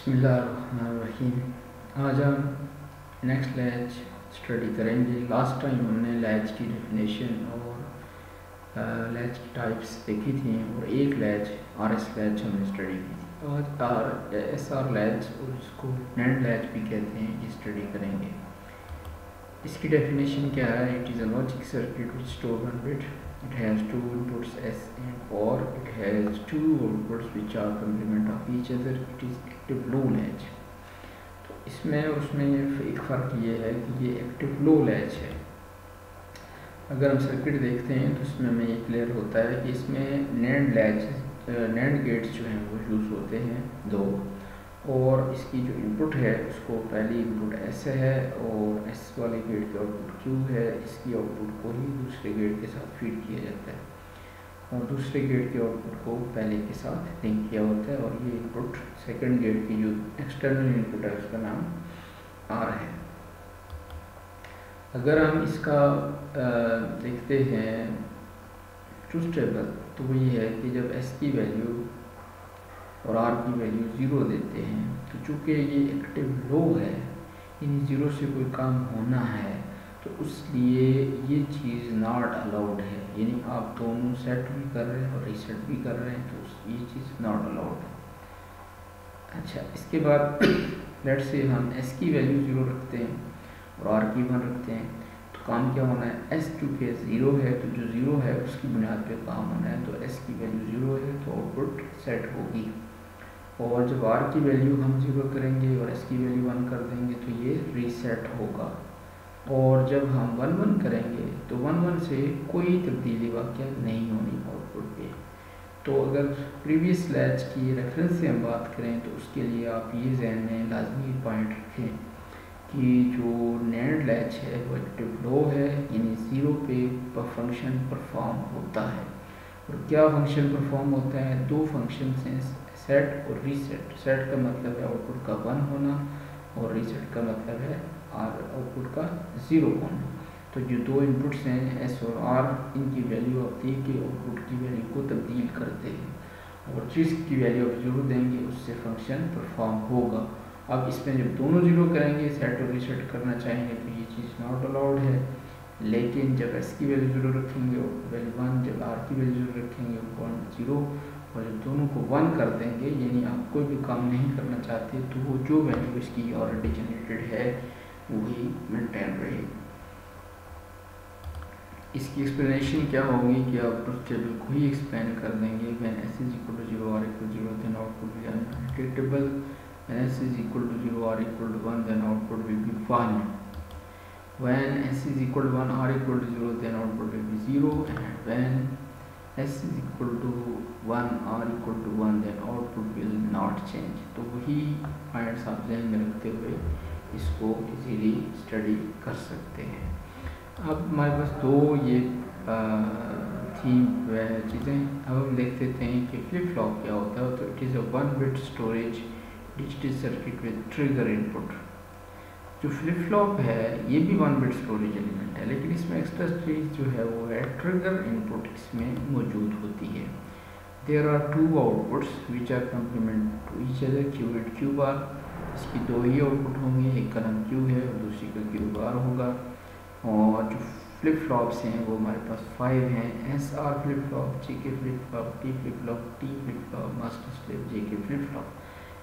बिस्मिल्लाहिर्रहमानिर्रहीम। आज हम नेक्स्ट लैच स्टडी करेंगे। लास्ट टाइम हमने लैच की डेफिनेशन और लैच की टाइप्स देखी थी और एक लैच RS लैच हमने स्टडी की थी। आज SR लैच और इसको NAND लैच भी कहते हैं, ये स्टडी करेंगे। इसकी डेफिनेशन क्या है? It is a logic circuit which store one bit, it has two inputs S and OR, it has two outputs which are complement of each other, it is active low latch। तो इसमें और उसमें एक फ़र्क ये है कि ये एक्टिव लो लैच है। अगर हम सर्किट देखते हैं तो इसमें हमें ये क्लियर होता है कि इसमें नैंड गेट्स जो हैं वो यूज़ होते हैं दो, और इसकी जो इनपुट है उसको पहली इनपुट S है और S वाले गेट की आउटपुट Q है। इसकी आउटपुट को ही दूसरे गेट के साथ फीड किया जाता है और दूसरे गेट की आउटपुट को पहले के साथ लिंक किया होता है, और ये इनपुट सेकंड गेट की जो एक्सटर्नल इनपुट है उसका नाम R है। अगर हम इसका देखते हैं ट्रूथ टेबल, तो वो ये है कि जब S की वैल्यू और R की वैल्यू 0 देते हैं तो चूँकि ये एक्टिव लो है, यानी 0 से कोई काम होना है, तो उसलिए ये चीज़ नॉट अलाउड है। यानी आप दोनों सेट भी कर रहे हैं और रीसेट भी कर रहे हैं, तो ये चीज़ नॉट अलाउड है। अच्छा, इसके बाद लेट्स से हम S की वैल्यू 0 रखते हैं और R की 1 रखते हैं, तो काम क्या होना है? S चूँकि 0 है तो जो 0 है उसकी बुनियाद पे काम होना है, तो S की वैल्यू 0 है तो आउटपुट सेट होगी। और जब R की वैल्यू हम 0 करेंगे और S की वैल्यू 1 कर देंगे तो ये रीसेट होगा। और जब हम 1 1 करेंगे तो 1 1 से कोई तब्दीली वाक़या नहीं होनी आउटपुट पे। तो अगर प्रीवियस लैच की रेफरेंस से हम बात करें तो उसके लिए आप ये ज़हन में लाजमी पॉइंट रखें कि जो नैंड लैच है वो एक्टिव लो है, यानी 0 पे फंक्शन परफॉर्म होता है। और क्या फंक्शन परफॉर्म होता है? दो फंक्शन हैं, सेट और रीसेट। सेट का मतलब है आउटपुट का 1 होना और रीसेट का मतलब है आउटपुट का 0 होना। तो जो दो इनपुट्स हैं S और R, इनकी वैल्यू आप दे के आउटपुट की वैल्यू को तब्दील करते हैं, और जिस की वैल्यू आप 0 देंगे उससे फंक्शन परफॉर्म होगा। अब इसमें जब दोनों 0 करेंगे, सेट और रीसेट करना चाहेंगे, तो ये चीज़ नॉट अलाउड है। लेकिन जब S की वैल्यू 0 रखेंगे वैल्यू 1, जब R की वैल्यू 0 रखेंगे 0, और जब दोनों को 1 कर देंगे, यानी आप कोई भी काम नहीं करना चाहते, तो वो जो वैल्यू इसकी ऑलरेडी जनरेटेड है वही मेंटेन रहेगी। इसकी एक्सप्लेनेशन क्या होगी कि आप ट्रूथ टेबल को ही एक्सप्लेन कर देंगे। When S = 0 R = 0 then output will be unpredictable, when S = 0 R = 1 then output will be 1, when S = 1 R = 0 then output will be 0, and when S = 1 R = 1 then output will not change। तो वही points आप ध्यान में रखते हुए इसको easily study कर सकते हैं। अब हमारे पास दो ये थी वह चीज़ें। अब हम देख लेते हैं कि फ्लिप फ्लॉप क्या होता है। तो it is a 1 bit storage digital circuit with trigger input. जो फ्लिप फ्लॉप है ये भी 1 बिट स्टोरेज एलिमेंट है, लेकिन इसमें एक्स्ट्रा चीज़ जो है वो है ट्रिगर इनपुट इसमें मौजूद होती है। There are 2 outputs which are complement to each other, Q and Q bar. इसकी दो ही आउटपुट होंगे, एक का नाम Q है और दूसरी का Q बार होगा। और जो फ्लिप फ्लॉप्स हैं वो हमारे पास 5 हैं, SR flip flop, JK flip flop, T flip flop, T flip flop, master slave, JK flip flop.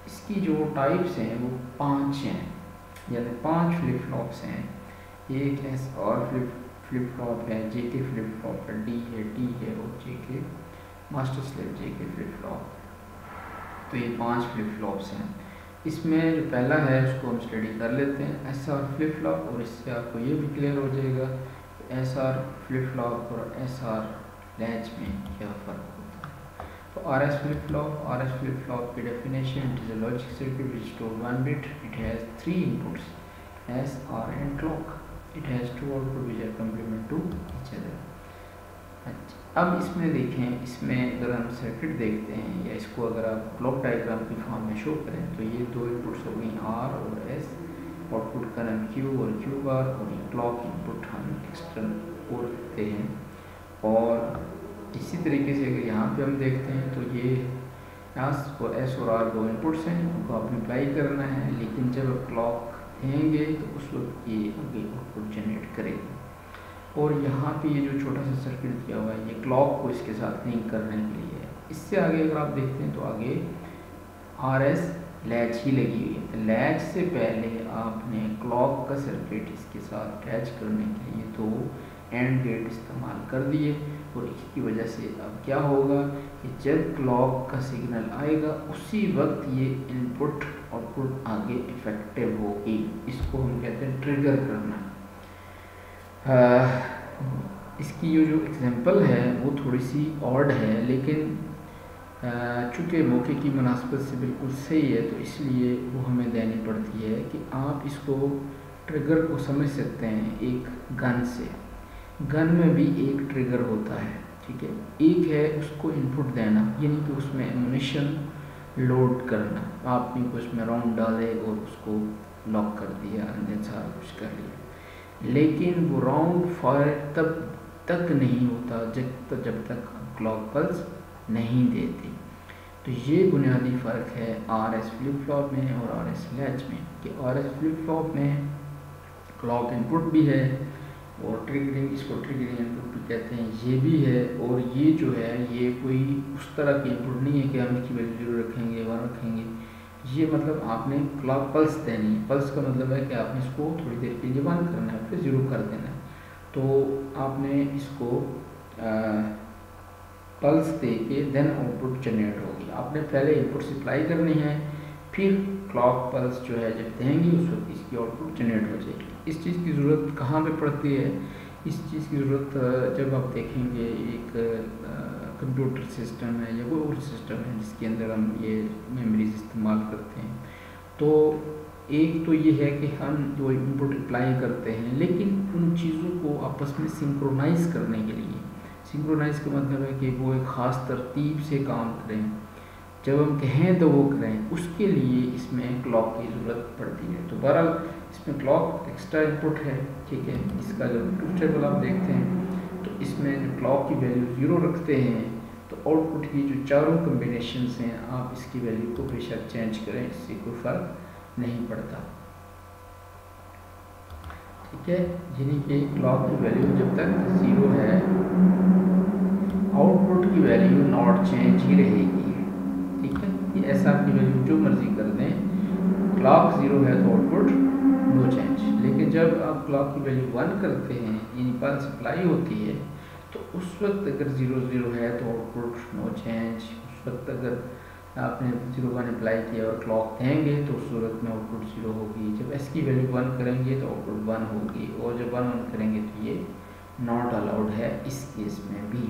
इसकी जो टाइप्स हैं वो 5 हैं, यानी 5 फ्लिप फ्लॉप्स हैं। एक SR फ्लिप फ्लॉप है, JK फ्लिप फ्लॉप है, D है, T है और JK master slave JK flip flop. तो ये 5 फ्लिप फ्लॉप्स हैं। इसमें जो पहला है उसको हम स्टडी कर लेते हैं, SR फ्लिप फ्लॉप, और इससे आपको ये भी क्लियर हो जाएगा कि SR फ्लिप फ्लॉप और SR लैच में क्या फ़र्क होता है। तो RS फ्लिप फ्लॉप की definition, it is a logic circuit which store 1 bit, it has 3 inputs S, R and clock, it has 2 output which are complement to each other। अच्छा, अब इसमें देखें, इसमें अगर हम सर्किट देखते हैं या इसको अगर आप ब्लॉक डायग्राम की फॉर्म में शो करें, तो ये दो इनपुट्स हो गई R और S, आउटपुट का नाम Q और Q बार, और ये क्लॉक इनपुट हम एक्सटर्नल को रखते हैं। और इसी तरीके से अगर यहाँ पे हम देखते हैं तो ये एस और आर दो इनपुट्स हैं, उनको आपने अप्लाई करना है, लेकिन जब आप क्लॉक देंगे तो उस वक्त ये आगे आउटपुट जनरेट करेगी। और यहाँ पे ये जो छोटा सा सर्किट दिया हुआ है, ये क्लॉक को इसके साथ लिंक करने के लिए है। इससे आगे अगर आप देखते हैं तो आगे RS लैच ही लगी हुई है, तो लैच से पहले आपने क्लॉक का सर्किट इसके साथ अटैच करने के लिए तो एंड गेट इस्तेमाल कर दिए। और इसकी वजह से अब क्या होगा कि जब क्लॉक का सिग्नल आएगा उसी वक्त ये इनपुट आउटपुट आगे इफेक्टिव होगी। इसको हम कहते हैं ट्रिगर करना। इसकी जो एग्जांपल है वो थोड़ी सी ऑड है, लेकिन चूँकि मौके की मुनासबत से बिल्कुल सही है तो इसलिए वो हमें देनी पड़ती है कि आप इसको ट्रिगर को समझ सकते हैं एक गन से। गन में भी एक ट्रिगर होता है, ठीक है। एक है उसको इनपुट देना, यानी कि उसमें एमुनिशन लोड करना, आपने उसमें राउंड डाले और उसको लॉक कर दिया, अंदर सारा कुछ कर लिया। लेकिन वो राउंड फायर तब तक नहीं होता जब तक क्लॉक पल्स नहीं देती। तो ये बुनियादी फ़र्क है RS फ्लिप फ्लॉप में और RS लैच में, कि RS फ्लिप फ्लॉप में क्लॉक इनपुट भी है और ट्रिगरिंग, इसको ट्रिगरिंग इनपुट भी कहते हैं, ये भी है। और ये जो है ये कोई उस तरह की इनपुट नहीं है कि हम इसकी वैल्यू 0 रखेंगे 1 रखेंगे। ये मतलब आपने क्लॉक पल्स देनी है। पल्स का मतलब है कि आपने इसको थोड़ी देर के लिए 1 करना है, फिर 0 कर देना है। तो आपने इसको पल्स दे के देन आउटपुट जनरेट होगी। आपने पहले इनपुट सप्लाई करनी है, फिर क्लॉक पल्स जो है जब देंगे उस वक्त इसकी आउटपुट जनरेट हो जाएगी। इस चीज़ की ज़रूरत कहाँ पे पड़ती है? इस चीज़ की ज़रूरत जब आप देखेंगे एक कंप्यूटर सिस्टम है या कोई और सिस्टम है जिसके अंदर हम ये मेमोरीज इस्तेमाल करते हैं। तो एक तो ये है कि हम जो इनपुट अप्लाई करते हैं, लेकिन उन चीज़ों को आपस में सिंक्रोनाइज़ करने के लिए, सिंक्रोनाइज़ का मतलब है कि वो एक ख़ास तरतीब से काम करें, जब हम कहें तो वो करें, उसके लिए इसमें क्लॉक की ज़रूरत पड़ती है। तो बहरहाल इसमें क्लॉक एक्स्ट्रा इनपुट है, ठीक है। इसका जो ट्रूथ टेबल आप देखते हैं तो इसमें जो क्लॉक की वैल्यू 0 रखते हैं तो आउटपुट की जो चारों कम्बिनेशंस हैं आप इसकी वैल्यू को बेशक चेंज करें, इससे कोई फ़र्क नहीं पड़ता, ठीक है। यानी कि क्लॉक की वैल्यू जब तक 0 है आउटपुट की वैल्यू नॉट चेंज ही रहेगी, ठीक है। ये ऐसा आपकी वैल्यू जो मर्जी कर दें, क्लॉक 0 है तो आउटपुट नो चेंज। लेकिन जब आप क्लॉक की वैल्यू 1 करते हैं, यानी पल्स अप्लाई होती है, तो उस वक्त अगर 0 है तो आउटपुट नो चेंज। उस वक्त अगर आपने 0 1 अप्लाई किया और क्लॉक देंगे तो उस सूरत में आउटपुट 0 होगी। जब एस की वैल्यू 1 करेंगे तो आउटपुट 1 होगी, और जब 1 1 करेंगे तो ये नॉट अलाउड है इस केस में भी।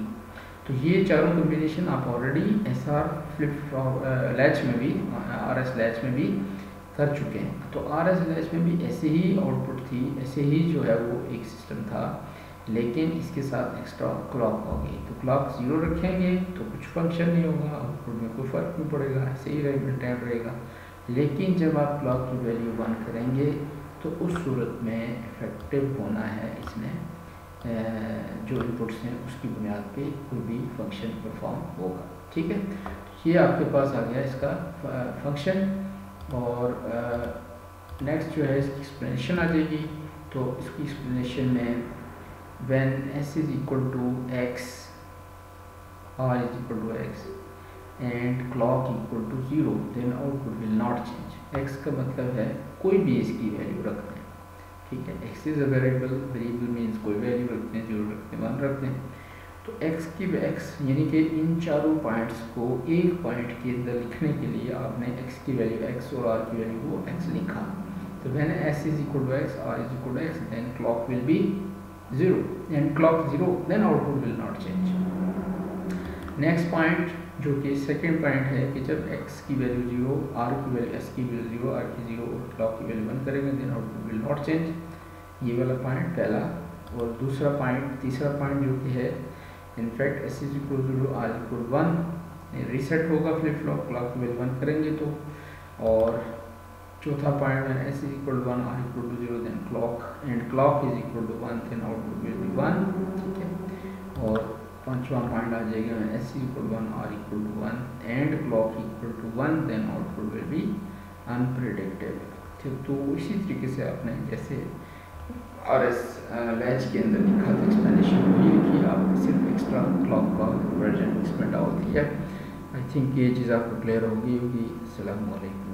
तो ये चारों कम्बिनेशन आप ऑलरेडी SR फ्लिप लैच में भी, RS लैच में भी कर चुके हैं। तो RS लैच में भी ऐसे ही आउटपुट थी, ऐसे ही जो है वो एक सिस्टम था, लेकिन इसके साथ एक्स्ट्रा क्लॉक होगी। तो क्लॉक 0 रखेंगे तो कुछ फंक्शन नहीं होगा, आउटपुट में कोई फ़र्क नहीं पड़ेगा, ऐसे ही मेंटेन रहेगा। लेकिन जब आप क्लॉक की वैल्यू 1 करेंगे तो उस सूरत में इफेक्टिव होना है इसने, जो इनपुट्स हैं उसकी बुनियाद पे कोई भी फंक्शन परफॉर्म होगा, ठीक है। ये आपके पास आ गया इसका फंक्शन। और नेक्स्ट जो है इसकी एक्सप्लेनेशन आ जाएगी। तो इसकी एक्सप्लेनेशन में when s is equal to x, r is equal to x and clock equal to 0, then output will not change। x का मतलब है कोई भी इसकी वैल्यू रखते हैं, ठीक है। x is a variable, variable means कोई वैल्यू रखते हैं, 0 रखते हैं, 1 रखते हैं। तो x की x यानी कि इन चारों पॉइंट्स को एक पॉइंट के अंदर लिखने के लिए आपने x की वैल्यू x और r की वैल्यू को x लिखा। तो when s is equal to x, r is equal to x, then clock will be 0 and clock 0, then output will not change। Next point जो कि सेकंड पॉइंट है कि जब x की वैल्यू 0, r की वैल्यू, s की value 0, r की 0 और क्लॉक की वैल्यू 1 करेंगे, then output will not change। ये वाला पॉइंट पहला। और दूसरा पॉइंट, तीसरा पॉइंट जो कि है in fact s is equal to 0, r is equal to 1, reset होगा फ्लिप फ्लॉप, क्लॉक की वैल्यू 1 करेंगे तो। और चौथा पॉइंट में s is equal to 1, r is equal to 0, then clock and clock is equal to 1, then output will be 1, ठीक है। और पांचवा पॉइंट आ जाएगा S equal 1 R equal to 1 and clock equal to 1, then output will be unpredictable. ठीक, तो इसी तरीके से आपने जैसे आर एस लैच के अंदर लिखा था एक्सप्लेनेशन वही लिखी, आपने सिर्फ एक्स्ट्रा क्लॉक का वर्जन इसमें डाल दिया। आई थिंक ये चीज़ आपको क्लियर होगी। अस्सलामु अलैकुम।